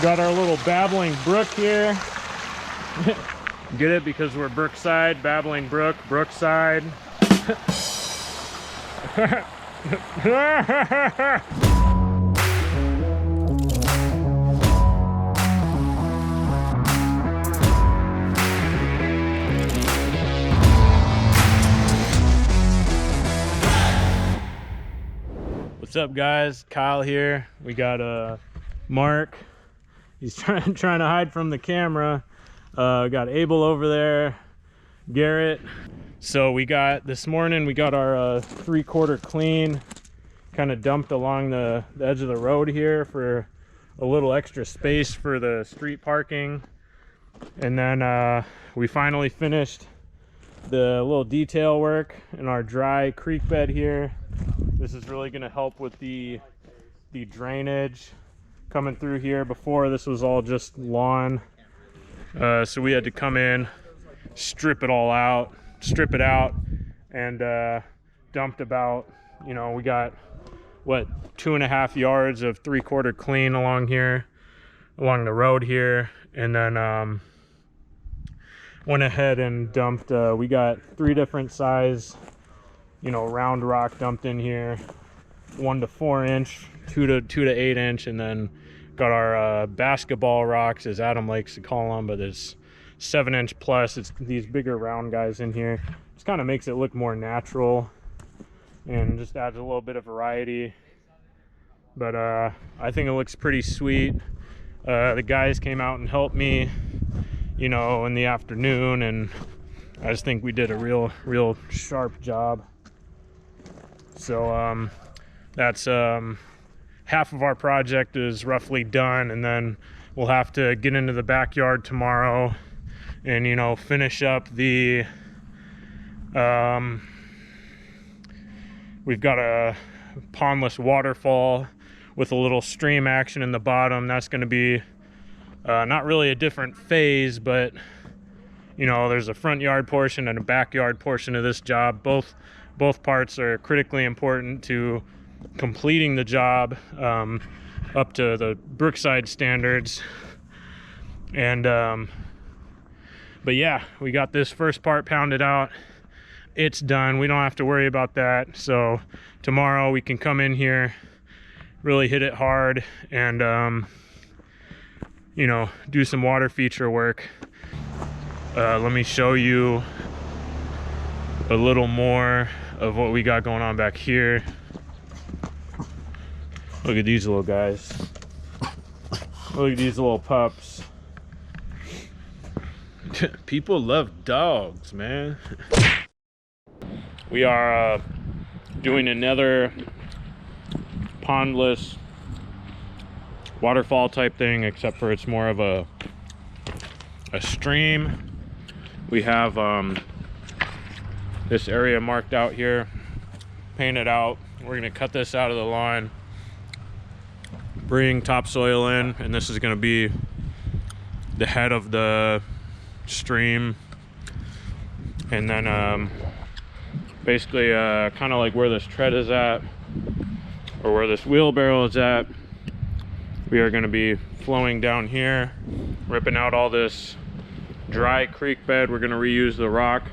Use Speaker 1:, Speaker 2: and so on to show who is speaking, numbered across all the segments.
Speaker 1: Got our little babbling brook here. Get it? Because we're Brookside, babbling brook, Brookside. What's up, guys? Kyle here. We got Mark. He's trying to hide from the camera. Got Abel over there, Garrett. So this morning we got our 3/4 clean kind of dumped along the edge of the road here for a little extra space for the street parking. And then we finally finished the little detail work in our dry creek bed here. This is really going to help with the drainage coming through here. Before, this was all just lawn, so we had to come in, strip it out, and dumped about, you know, we got what, 2.5 yards of 3/4 clean along here, along the road here. And then went ahead and dumped, we got 3 different size, you know, round rock dumped in here, 1 to 4 inch, 2 to 8 inch, and then got our basketball rocks, as Adam likes to call them, but it's 7 inch plus. It's these bigger round guys in here. Just kind of makes it look more natural and just adds a little bit of variety. But I think it looks pretty sweet. The guys came out and helped me, you know, in the afternoon, and I just think we did a real sharp job. So that's half of our project is roughly done, and then we'll have to get into the backyard tomorrow and, you know, finish up the we've got a Pondless Waterfall with a little stream action in the bottom. That's going to be not really a different phase, but, you know, there's a front yard portion and a backyard portion of this job. Both parts are critically important to completing the job up to the Brookside standards. And but yeah, we got this first part pounded out. It's done. We don't have to worry about that. So tomorrow we can come in here, really hit it hard, and you know, do some water feature work. Let me show you a little more of what we got going on back here. Look at these little guys. Look at these little pups. People love dogs, man. We are doing another pondless waterfall type thing, except for it's more of a stream. We have this area marked out here, painted out. We're gonna cut this out of the line, bring topsoil in, and this is gonna be the head of the stream. And then basically kind of like where this tread is at, or where this wheelbarrow is at, we are going to be flowing down here, ripping out all this dry creek bed. We're going to reuse the rock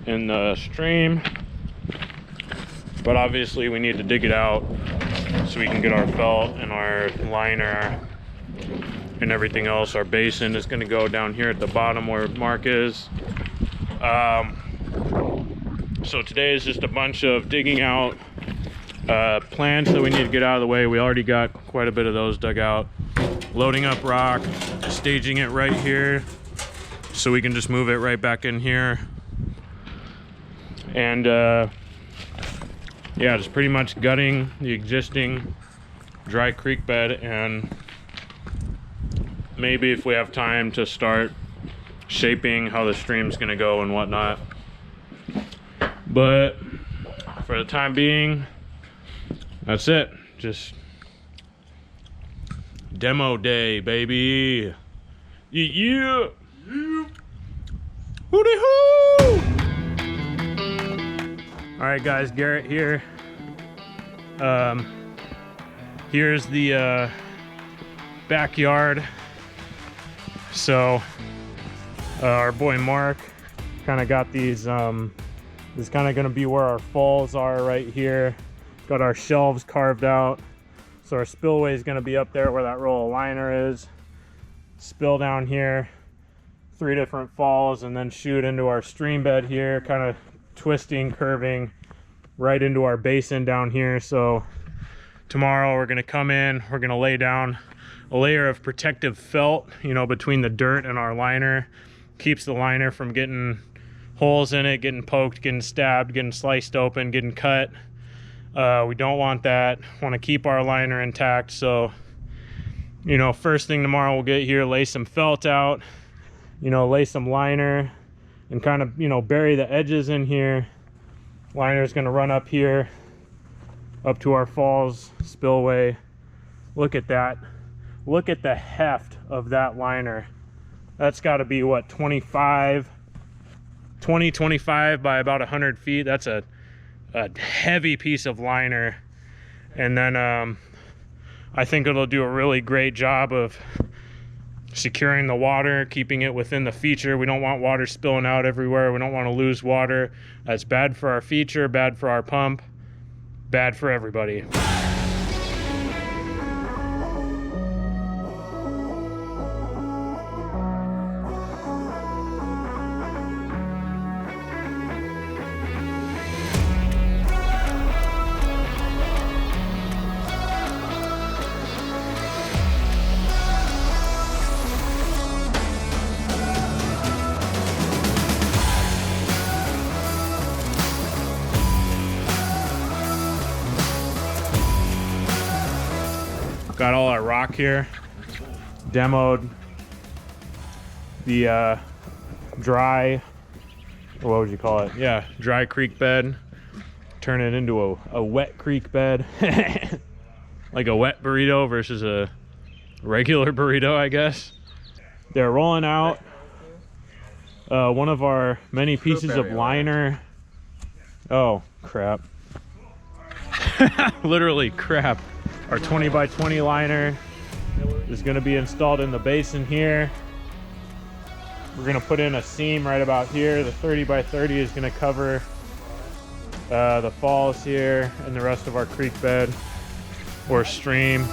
Speaker 1: in the stream, but obviously we need to dig it out so we can get our felt and our liner and everything else. Our basin is going to go down here at the bottom where Mark is. So today is just a bunch of digging out plants that we need to get out of the way. We already got quite a bit of those dug out. Loading up rock, staging it right here so we can just move it right back in here. And yeah, just pretty much gutting the existing dry creek bed, and maybe if we have time to start shaping how the stream's gonna go and whatnot. But for the time being, that's it. Just demo day, baby. Yeah. Hooty hoo! All right, guys, Garrett here. Here's the backyard. So our boy Mark kind of got these, this is kind of going to be where our falls are right here. Got our shelves carved out. So our spillway is going to be up there where that roll of liner is. Spill down here, 3 different falls, and then shoot into our stream bed here, kind of twisting, curving right into our basin down here. So tomorrow we're going to come in, we're going to lay down a layer of protective felt, you know, between the dirt and our liner. Keeps the liner from getting holes in it, getting poked, getting stabbed, getting sliced open, getting cut. We don't want that. Want to keep our liner intact. So, you know, first thing tomorrow we'll get here, lay some felt out, you know, lay some liner and kind of, you know, bury the edges in here. Liner is going to run up here, up to our falls spillway. Look at that. Look at the heft of that liner. That's got to be what, 25 by about 100 feet. That's a heavy piece of liner. And then I think it'll do a really great job of securing the water, keeping it within the feature. We don't want water spilling out everywhere. We don't want to lose water. That's bad for our feature, bad for our pump, bad for everybody. Got all our rock here, demoed the dry, or what would you call it? Yeah, dry creek bed. Turn it into a wet creek bed. Like a wet burrito versus a regular burrito, I guess. They're rolling out one of our many pieces of liner. Oh, crap. Literally crap. Our 20 by 20 liner is going to be installed in the basin here. We're going to put in a seam right about here. The 30 by 30 is going to cover the falls here and the rest of our creek bed or stream.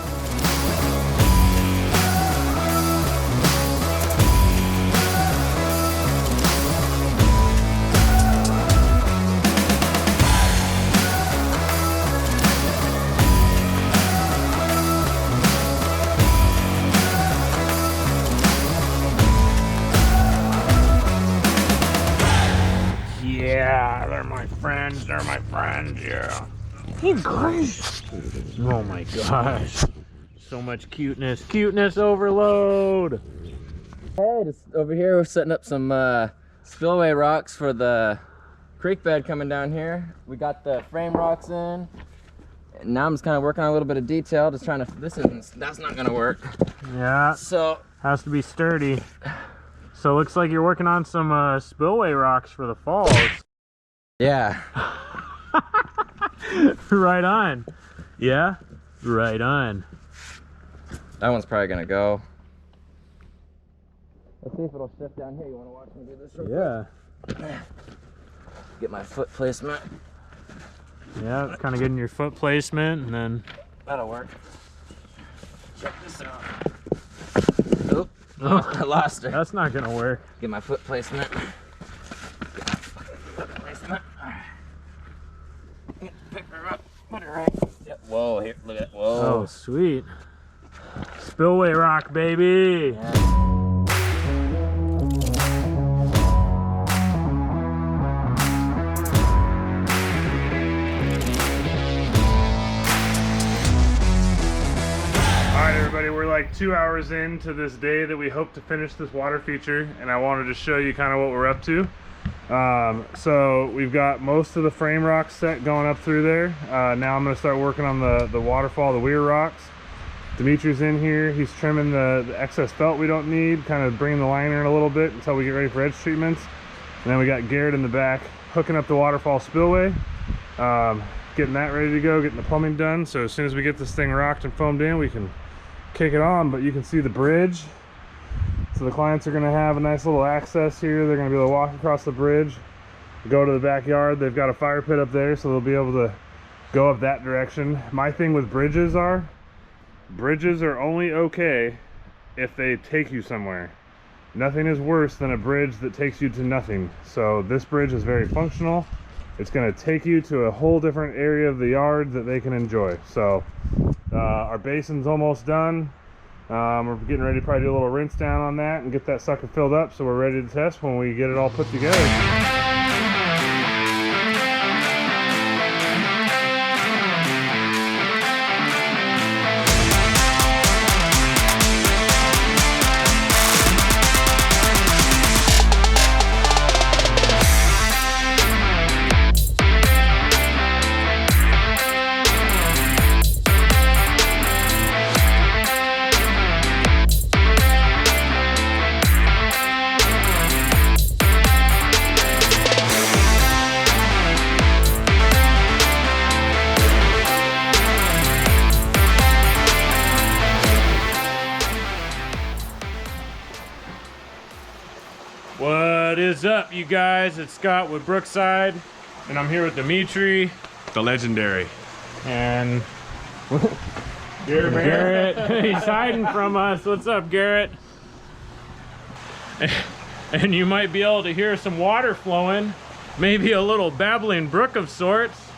Speaker 1: Yeah, they're my friends, yeah. Hey guys. Oh my gosh. So much cuteness. Cuteness overload.
Speaker 2: Hey, just over here we're setting up some spillway rocks for the creek bed coming down here. We got the frame rocks in. And now I'm just kind of working on a little bit of detail, just trying to, that's not gonna work.
Speaker 1: Yeah,
Speaker 2: so
Speaker 1: has to be sturdy. So it looks like you're working on some spillway rocks for the falls.
Speaker 2: Yeah.
Speaker 1: Right on. Yeah, right on.
Speaker 2: That one's probably gonna go. Let's see if it'll shift down here. You wanna watch me do this real quick? Get my foot placement.
Speaker 1: Yeah, kind of getting your foot placement and then...
Speaker 2: That'll work. Check this out. Oop. Oh, I lost her.
Speaker 1: That's not gonna work.
Speaker 2: Get my foot placement. Get my foot placement. Alright. Pick her up. Put her right. Yep. Whoa, here, look at that. Whoa.
Speaker 1: Oh, sweet. Spillway rock, baby.
Speaker 2: Yeah.
Speaker 1: Everybody, we're like 2 hours into this day that we hope to finish this water feature, and I wanted to show you kind of what we're up to. So we've got most of the frame rocks set going up through there. Now I'm going to start working on the waterfall, the weir rocks. Dimitri's in here. He's trimming the excess felt we don't need, kind of bringing the liner in a little bit until we get ready for edge treatments. And then we got Garrett in the back hooking up the waterfall spillway, getting that ready to go, getting the plumbing done. So as soon as we get this thing rocked and foamed in, we can
Speaker 3: kick it on, but you can see the bridge. So the clients are going to have a nice little access here. They're going to be able to walk across the bridge, go to the backyard. They've got a fire pit up there, so they'll be able to go up that direction. My thing with bridges are only okay if they take you somewhere. Nothing is worse than a bridge that takes you to nothing. So this bridge is very functional. It's going to take you to a whole different area of the yard that they can enjoy. So our basin's almost done. We're getting ready to probably do a little rinse down on that and get that sucker filled up, so we're ready to test when we get it all put together.
Speaker 1: What is up, you guys? It's Scott with Brookside, and I'm here with Dimitri, the legendary, and Garrett. He's hiding from us. What's up, Garrett? And you might be able to hear some water flowing, maybe a little babbling brook of sorts.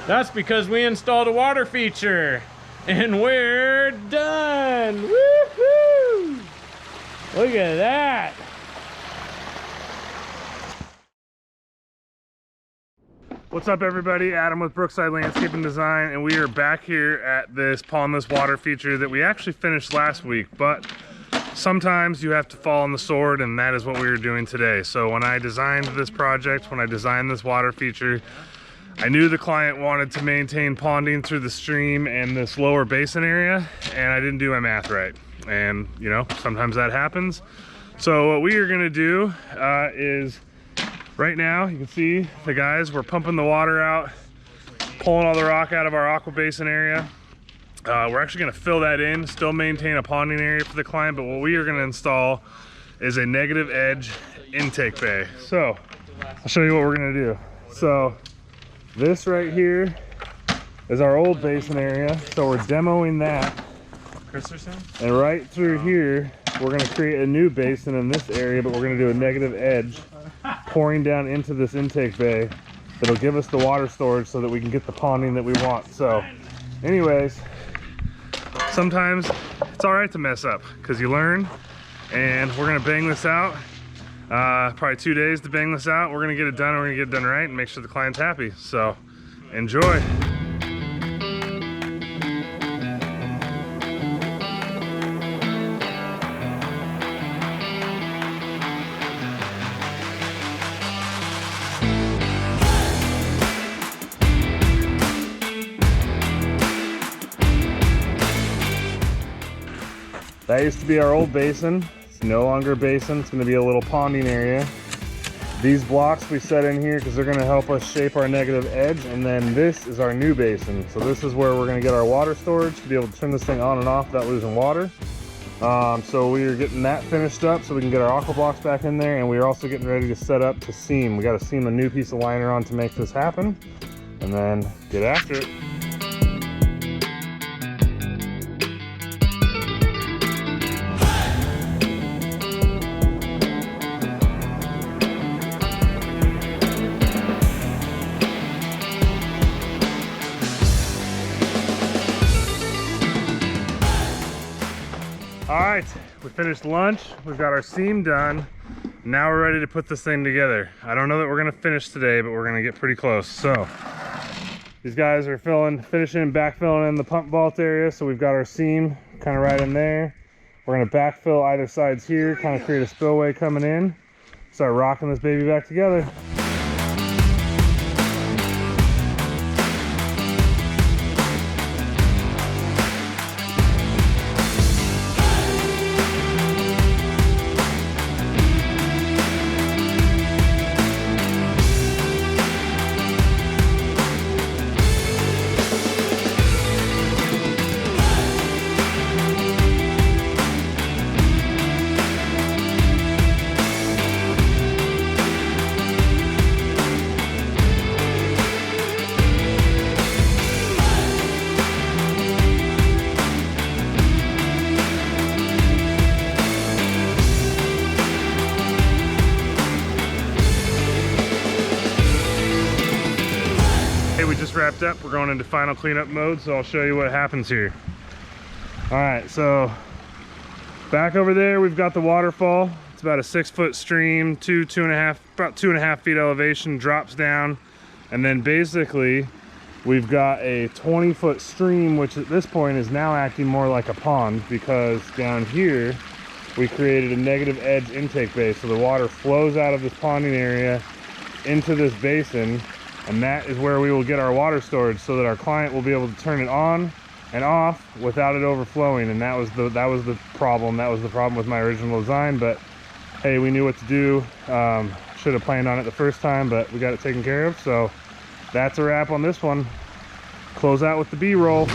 Speaker 1: That's because we installed a water feature, and we're done. Woohoo! Look at that.
Speaker 3: What's up, everybody? Adam with Brookside Landscape & Design, and we are back here at this Pondless Water feature that we actually finished last week, but sometimes you have to fall on the sword, and that is what we are doing today. So when I designed this project, when I designed this water feature, I knew the client wanted to maintain ponding through the stream and this lower basin area, and I didn't do my math right. And you know, sometimes that happens. So what we are gonna do is, right now, you can see the guys, we're pumping the water out, pulling all the rock out of our aqua basin area. We're actually gonna fill that in, still maintain a ponding area for the client, but what we are gonna install is a negative edge intake bay. So, I'll show you what we're gonna do. So, this right here is our old basin area, so we're demoing that. And right through here, we're gonna create a new basin in this area, but we're gonna do a negative edge pouring down into this intake bay that'll give us the water storage so that we can get the ponding that we want. So anyways, sometimes it's all right to mess up because you learn, and we're gonna bang this out. Probably 2 days to bang this out. We're gonna get it done, and we're gonna get it done right and make sure the client's happy. So enjoy. That used to be our old basin. It's no longer a basin. It's going to be a little ponding area. These blocks we set in here because they're going to help us shape our negative edge, and then this is our new basin. So this is where we're going to get our water storage to be able to turn this thing on and off without losing water. So we are getting that finished up so we can get our aqua blocks back in there, and we are also getting ready to set up to seam. We got to seam a new piece of liner on to make this happen, and then get after it. All right, we finished lunch. We've got our seam done. Now we're ready to put this thing together. I don't know that we're gonna finish today, but we're gonna get pretty close. So these guys are finishing backfilling in the pump vault area. So we've got our seam kind of right in there. We're gonna backfill either sides here, kind of create a spillway coming in. Start rocking this baby back together. wrapped up. We're going into final cleanup mode, so I'll show you what happens here. All right, so back over there, we've got the waterfall. It's about a 6-foot stream, about 2.5 feet elevation, drops down. And then basically, we've got a 20-foot stream, which at this point is now acting more like a pond, because down here, we created a negative edge intake base. So the water flows out of this ponding area into this basin, and that is where we will get our water storage so that our client will be able to turn it on and off without it overflowing. And that was the problem. That was the problem with my original design, but hey, we knew what to do. Should have planned on it the first time, but we got it taken care of. So that's a wrap on this one. Close out with the B-roll.